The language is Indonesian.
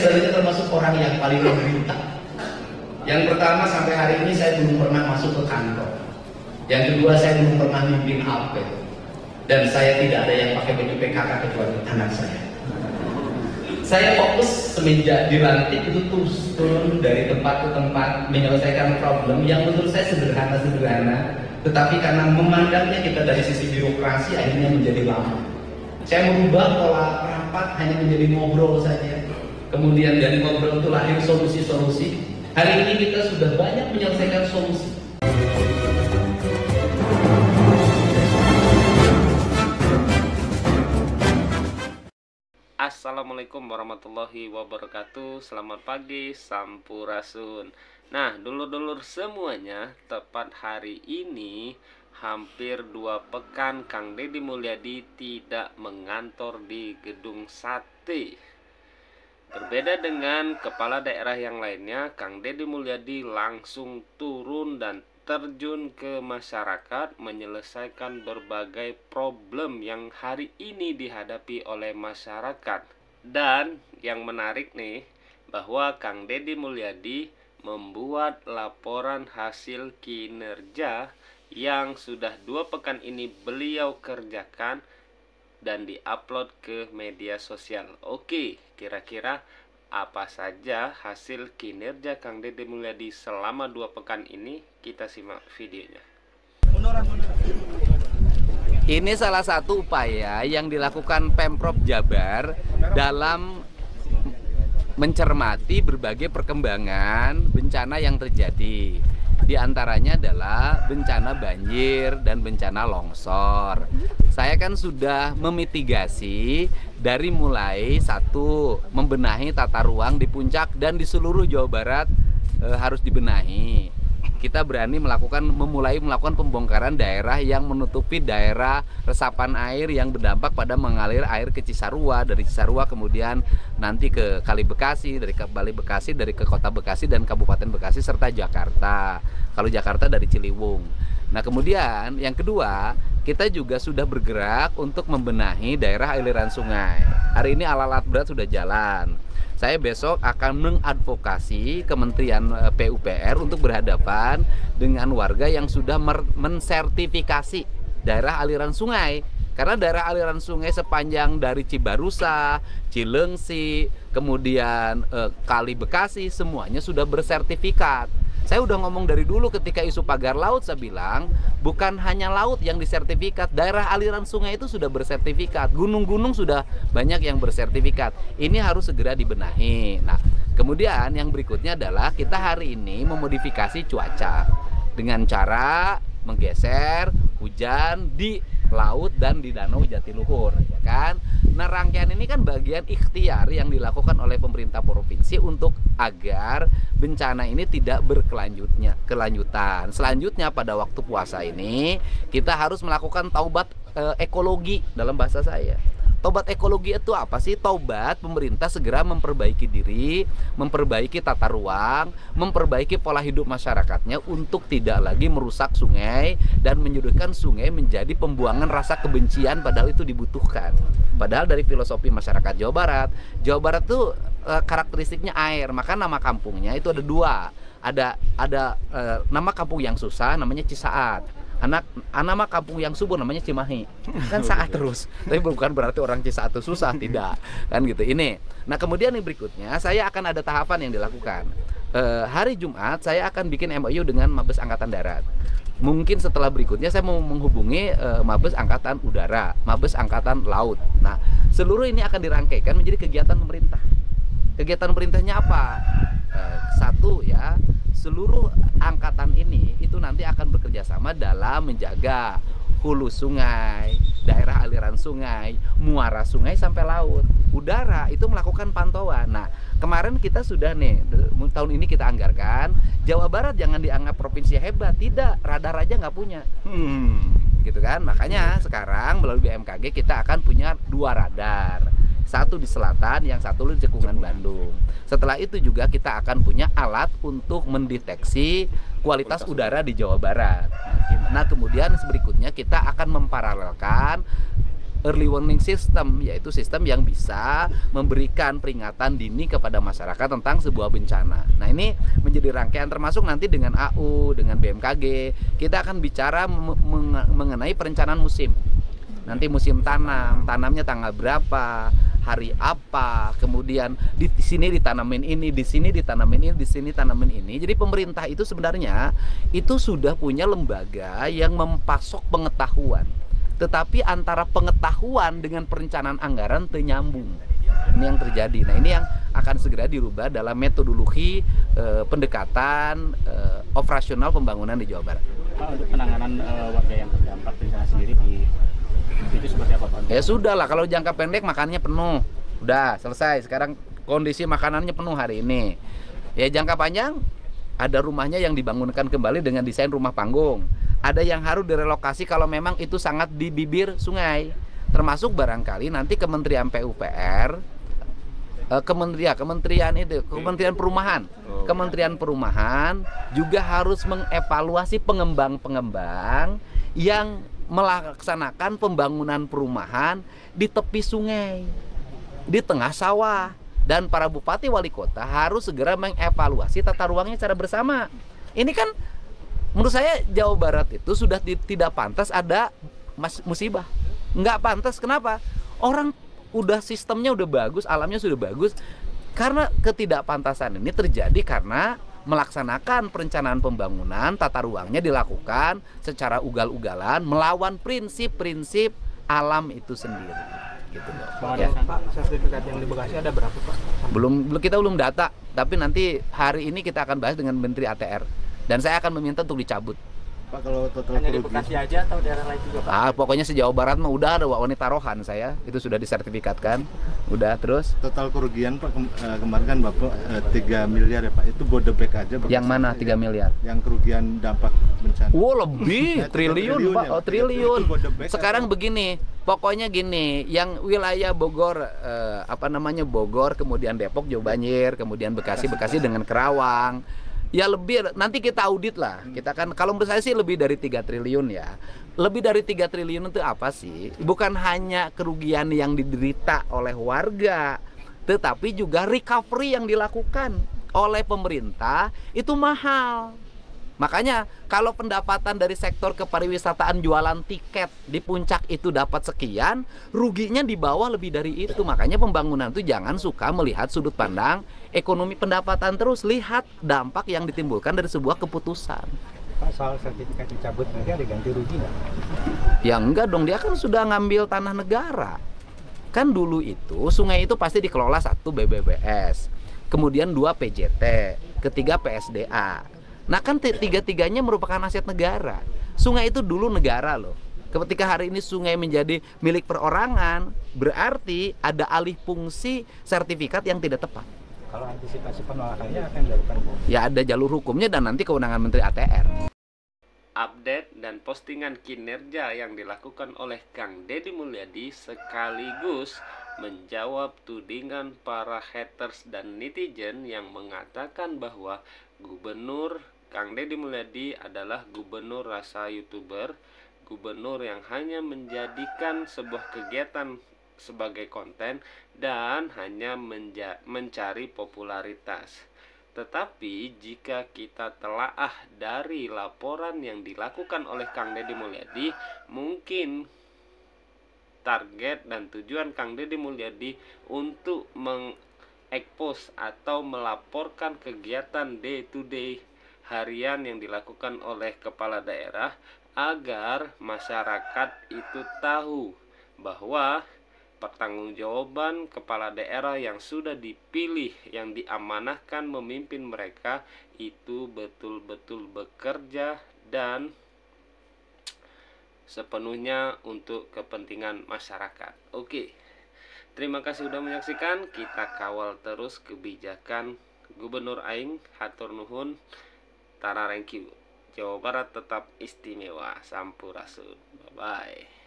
sebenarnya termasuk orang yang paling menderita. Yang pertama, sampai hari ini saya belum pernah masuk ke kantor. Yang kedua, saya belum pernah mimpin apel. Dan saya tidak ada yang pakai baju PKK kecuali anak saya. Saya fokus semenjak dilantik itu terus turun dari tempat ke tempat menyelesaikan problem yang menurut saya sederhana-sederhana, tetapi karena memandangnya kita dari sisi birokrasi akhirnya menjadi lama. Saya merubah pola rapat hanya menjadi ngobrol saja. Kemudian dari ngobrol itu lahir solusi-solusi. Hari ini kita sudah banyak menyelesaikan solusi. Assalamualaikum warahmatullahi wabarakatuh. Selamat pagi, sampurasun. Nah, dulur-dulur semuanya, tepat hari ini hampir 2 pekan Kang Deddy Mulyadi tidak mengantor di Gedung Sate. Berbeda dengan kepala daerah yang lainnya, Kang Deddy Mulyadi langsung turun dan terjun ke masyarakat menyelesaikan berbagai problem yang hari ini dihadapi oleh masyarakat. Dan yang menarik nih, bahwa Kang Deddy Mulyadi membuat laporan hasil kinerja yang sudah 2 pekan ini beliau kerjakan dan diupload ke media sosial. Oke, kira-kira apa saja hasil kinerja Kang Deddy Mulyadi selama 2 pekan ini? Kita simak videonya. Ini salah satu upaya yang dilakukan Pemprov Jabar dalam mencermati berbagai perkembangan bencana yang terjadi. Di antaranya adalah bencana banjir dan bencana longsor. Saya kan sudah memitigasi dari mulai satu, membenahi tata ruang di puncak dan di seluruh Jawa Barat harus dibenahi. Kita berani memulai melakukan pembongkaran daerah yang menutupi daerah resapan air yang berdampak pada mengalir air ke Cisarua, dari Cisarua kemudian nanti ke Kali Bekasi, dari Kali Bekasi dari ke Kota Bekasi dan Kabupaten Bekasi serta Jakarta. Kalau Jakarta dari Ciliwung. Nah, kemudian yang kedua, kita juga sudah bergerak untuk membenahi daerah aliran sungai. Hari ini alat-alat berat sudah jalan. Saya besok akan mengadvokasi Kementerian PUPR untuk berhadapan dengan warga yang sudah mensertifikasi daerah aliran sungai. Karena daerah aliran sungai sepanjang dari Cibarusa, Cilengsi, kemudian Kali Bekasi, semuanya sudah bersertifikat. Saya udah ngomong dari dulu ketika isu pagar laut, saya bilang bukan hanya laut yang disertifikat, daerah aliran sungai itu sudah bersertifikat, gunung-gunung sudah banyak yang bersertifikat. Ini harus segera dibenahi. Nah, kemudian yang berikutnya adalah kita hari ini memodifikasi cuaca dengan cara menggeser hujan di laut dan di Danau Jatiluhur, ya kan? Nah, rangkaian ini kan bagian ikhtiar yang dilakukan oleh pemerintah provinsi untuk agar bencana ini tidak berkelanjutan. Selanjutnya pada waktu puasa ini kita harus melakukan taubat ekologi dalam bahasa saya. Taubat ekologi itu apa sih? Taubat pemerintah segera memperbaiki diri, memperbaiki tata ruang, memperbaiki pola hidup masyarakatnya untuk tidak lagi merusak sungai dan menyudutkan sungai menjadi pembuangan rasa kebencian, padahal itu dibutuhkan. Padahal dari filosofi masyarakat Jawa Barat tuh karakteristiknya air, maka nama kampungnya itu ada 2. Ada nama kampung yang susah namanya Cisaat. Nama kampung yang subur namanya Cimahi. Kan saat terus. Tapi bukan berarti orang Cisaat itu susah, tidak. Kan gitu. Ini. Nah, kemudian yang berikutnya saya akan ada tahapan yang dilakukan. Hari Jumat saya akan bikin MOU dengan Mabes Angkatan Darat. Mungkin setelah berikutnya saya mau menghubungi Mabes Angkatan Udara, Mabes Angkatan Laut. Nah, seluruh ini akan dirangkaikan menjadi kegiatan pemerintah. Kegiatan pemerintahnya apa? Satu ya, seluruh angkatan ini itu nanti akan bekerja sama dalam menjaga hulu sungai, daerah aliran sungai, muara sungai sampai laut. Udara itu melakukan pantauan. Nah, kemarin kita sudah nih, tahun ini kita anggarkan, Jawa Barat jangan dianggap provinsi hebat, tidak, radar aja nggak punya. Gitu kan? Makanya sekarang melalui BMKG kita akan punya 2 radar. Satu di selatan, yang satu di cekungan Bandung. Setelah itu juga kita akan punya alat untuk mendeteksi kualitas udara di Jawa Barat. Nah, kemudian berikutnya kita akan memparalelkan early warning system, yaitu sistem yang bisa memberikan peringatan dini kepada masyarakat tentang sebuah bencana. Nah, ini menjadi rangkaian, termasuk nanti dengan AU, dengan BMKG, kita akan bicara mengenai perencanaan musim. Nanti musim tanam, tanamnya tanggal berapa, hari apa, kemudian di sini ditanamin ini, di sini ditanamin ini, di sini tanamin ini. Jadi pemerintah itu sebenarnya itu sudah punya lembaga yang mempasok pengetahuan. Tetapi antara pengetahuan dengan perencanaan anggaran ternyambung. Ini yang terjadi. Nah, ini yang akan segera dirubah dalam metodologi pendekatan operasional pembangunan di Jawa Barat. Pak, untuk penanganan warga yang terdampak bencana sendiri itu seperti apa, Pak? Ya sudah lah, kalau jangka pendek makanannya penuh, udah selesai. Sekarang kondisi makanannya penuh hari ini. Ya jangka panjang, ada rumahnya yang dibangunkan kembali dengan desain rumah panggung. Ada yang harus direlokasi kalau memang itu sangat di bibir sungai. Termasuk barangkali nanti Kementerian PUPR, Kementerian Perumahan. Kementerian Perumahan juga harus mengevaluasi pengembang-pengembang yang melaksanakan pembangunan perumahan di tepi sungai, di tengah sawah. Dan para bupati wali kota harus segera mengevaluasi tata ruangnya secara bersama. Ini kan menurut saya Jawa Barat itu sudah tidak pantas ada musibah. Nggak pantas, kenapa? Orang udah sistemnya udah bagus, alamnya sudah bagus. Karena ketidakpantasan ini terjadi karena melaksanakan perencanaan pembangunan, tata ruangnya dilakukan secara ugal-ugalan, melawan prinsip-prinsip alam itu sendiri. Gitu loh. Ya. Pak, sertifikat yang di Bekasi ada berapa, Pak? Kita belum data, tapi nanti hari ini kita akan bahas dengan Menteri ATR. Dan saya akan meminta untuk dicabut. Pak, kalau total Hanya di Bekasi aja atau daerah lain juga, Pak? Pokoknya se-Jawa Barat mah udah ada wanita taruhan saya, itu sudah disertifikatkan. Udah, terus total kerugian Pak kemarin kan Bapak 3 miliar ya Pak. Itu Bodebek aja Bapak. yang mana 3 miliar? Yang kerugian dampak bencana. Wow, lebih triliun Pak, ya, triliun. Itu Bodebek Sekarang atau? begini, pokoknya gini, yang wilayah Bogor, Bogor, kemudian Depok, Jawa Banjir, kemudian Bekasi dengan Kerawang. Ya lebih, nanti kita audit lah. Kita kan, kalau menurut saya sih lebih dari 3 triliun ya. Lebih dari 3 triliun itu apa sih? Bukan hanya kerugian yang diderita oleh warga, tetapi juga recovery yang dilakukan oleh pemerintah itu mahal. Makanya kalau pendapatan dari sektor kepariwisataan jualan tiket di puncak itu dapat sekian, ruginya di bawah lebih dari itu. Makanya pembangunan itu jangan suka melihat sudut pandang ekonomi pendapatan, terus lihat dampak yang ditimbulkan dari sebuah keputusan. Pak, soal sertifikat dicabut nanti ada ganti rugi nggak? Ya enggak dong, dia kan sudah ngambil tanah negara. Kan dulu itu sungai itu pasti dikelola 1 BBBS, kemudian 2 PJT, ketiga PSDA. Nah kan tiga-tiganya merupakan aset negara. Sungai itu dulu negara loh. Ketika hari ini sungai menjadi milik perorangan, berarti ada alih fungsi sertifikat yang tidak tepat. Kalau antisipasi penolakannya akan dilakukan? Ya ada jalur hukumnya dan nanti kewenangan Menteri ATR. Update dan postingan kinerja yang dilakukan oleh Kang Deddy Mulyadi sekaligus menjawab tudingan para haters dan netizen yang mengatakan bahwa Gubernur Kang Deddy Mulyadi adalah gubernur rasa YouTuber, gubernur yang hanya menjadikan sebuah kegiatan sebagai konten dan hanya mencari popularitas. Tetapi jika kita telaah dari laporan yang dilakukan oleh Kang Deddy Mulyadi, mungkin target dan tujuan Kang Deddy Mulyadi untuk mengekspos atau melaporkan kegiatan day to day harian yang dilakukan oleh kepala daerah agar masyarakat itu tahu bahwa pertanggungjawaban kepala daerah yang sudah dipilih, yang diamanahkan memimpin mereka itu betul-betul bekerja dan sepenuhnya untuk kepentingan masyarakat. Oke, terima kasih sudah menyaksikan. Kita kawal terus kebijakan Gubernur Aing, hatur nuhun, tara rengkiu. Jawa Barat tetap istimewa. Sampurasun. Bye bye.